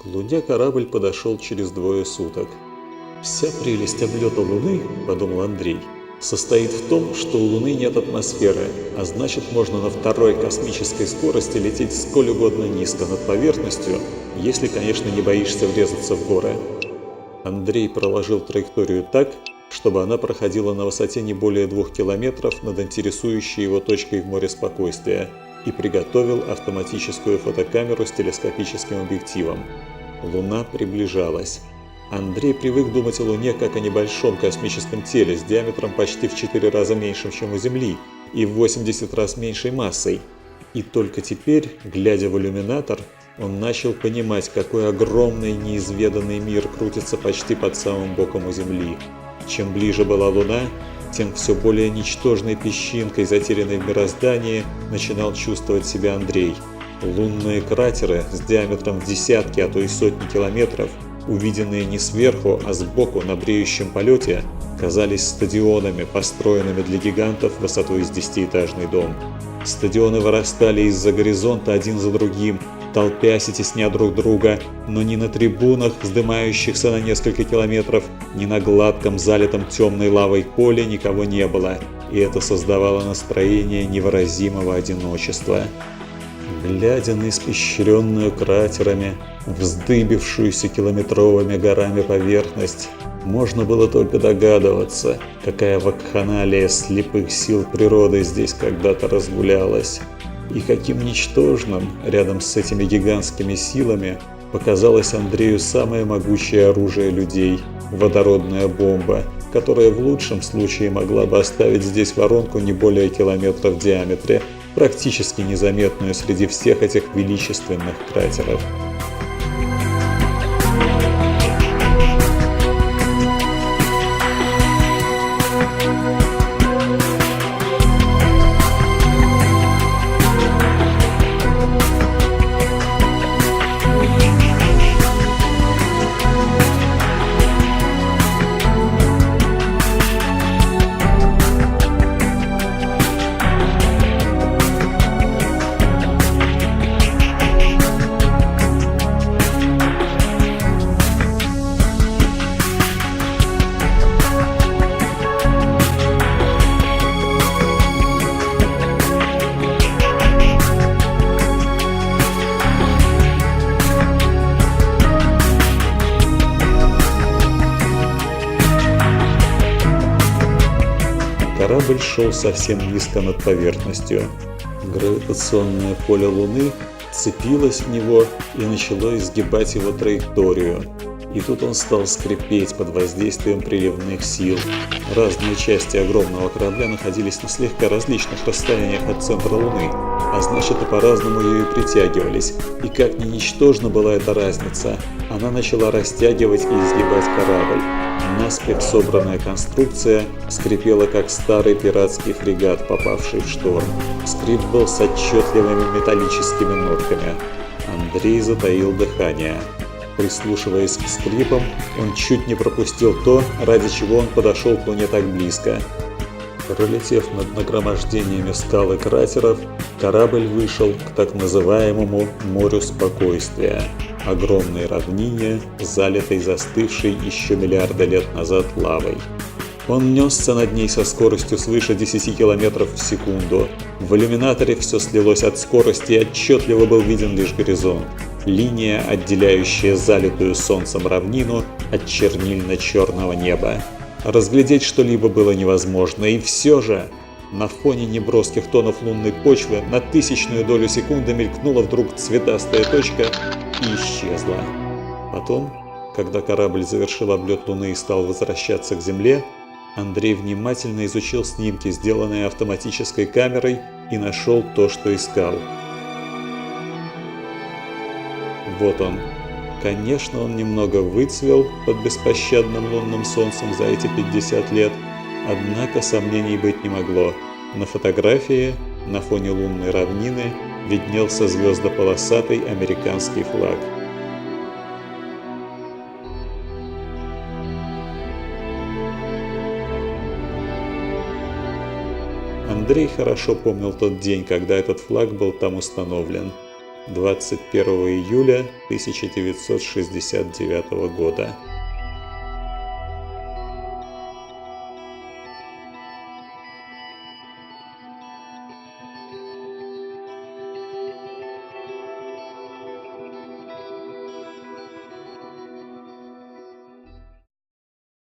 К Луне корабль подошел через 2 суток. «Вся прелесть облета Луны, — подумал Андрей, — состоит в том, что у Луны нет атмосферы, а значит, можно на второй космической скорости лететь сколь угодно низко над поверхностью, если, конечно, не боишься врезаться в горы». Андрей проложил траекторию так, чтобы она проходила на высоте не более 2 километров над интересующей его точкой в море спокойствия, и приготовил автоматическую фотокамеру с телескопическим объективом. Луна приближалась. Андрей привык думать о Луне как о небольшом космическом теле с диаметром почти в 4 раза меньшим, чем у Земли, и в 80 раз меньшей массой. И только теперь, глядя в иллюминатор, он начал понимать, какой огромный неизведанный мир крутится почти под самым боком у Земли. Чем ближе была Луна, тем все более ничтожной песчинкой, затерянной в мироздании, начинал чувствовать себя Андрей. Лунные кратеры с диаметром в десятки, а то и сотни километров, увиденные не сверху, а сбоку на бреющем полете, казались стадионами, построенными для гигантов высотой с 10-этажный дом. Стадионы вырастали из-за горизонта один за другим, толпясь и тесня друг друга, но ни на трибунах, вздымающихся на несколько километров, ни на гладком, залитом темной лавой поле никого не было, и это создавало настроение невыразимого одиночества. Глядя на испещренную кратерами, вздыбившуюся километровыми горами поверхность, можно было только догадываться, какая вакханалия слепых сил природы здесь когда-то разгулялась. И каким ничтожным, рядом с этими гигантскими силами, показалось Андрею самое могучее оружие людей – водородная бомба, которая в лучшем случае могла бы оставить здесь воронку не более километра в диаметре, практически незаметную среди всех этих величественных кратеров. Корабль шел совсем низко над поверхностью. Гравитационное поле Луны цепилось в него и начало изгибать его траекторию. И тут он стал скрипеть под воздействием приливных сил. Разные части огромного корабля находились на слегка различных расстояниях от центра Луны, а значит и по-разному ее и притягивались. И как ни ничтожна была эта разница, она начала растягивать и изгибать корабль. Наспех собранная конструкция скрипела, как старый пиратский фрегат, попавший в шторм. Скрип был с отчетливыми металлическими нотками. Андрей затаил дыхание. Прислушиваясь к скрипам, он чуть не пропустил то, ради чего он подошел к Луне так близко. Пролетев над нагромождениями скал и кратеров, корабль вышел к так называемому «морю спокойствия», огромной равнине, залитой застывшей еще миллиарды лет назад лавой. Он несся над ней со скоростью свыше 10 километров в секунду. В иллюминаторе все слилось от скорости, и отчетливо был виден лишь горизонт. Линия, отделяющая залитую солнцем равнину от чернильно-черного неба. Разглядеть что-либо было невозможно, и все же на фоне неброских тонов лунной почвы на тысячную долю секунды мелькнула вдруг цветастая точка и исчезла. Потом, когда корабль завершил облет Луны и стал возвращаться к Земле, Андрей внимательно изучил снимки, сделанные автоматической камерой, и нашел то, что искал. Вот он. Конечно, он немного выцвел под беспощадным лунным солнцем за эти 50 лет, однако сомнений быть не могло. На фотографии, на фоне лунной равнины, виднелся звездополосатый американский флаг. Андрей хорошо помнил тот день, когда этот флаг был там установлен. 21 июля 1969 года.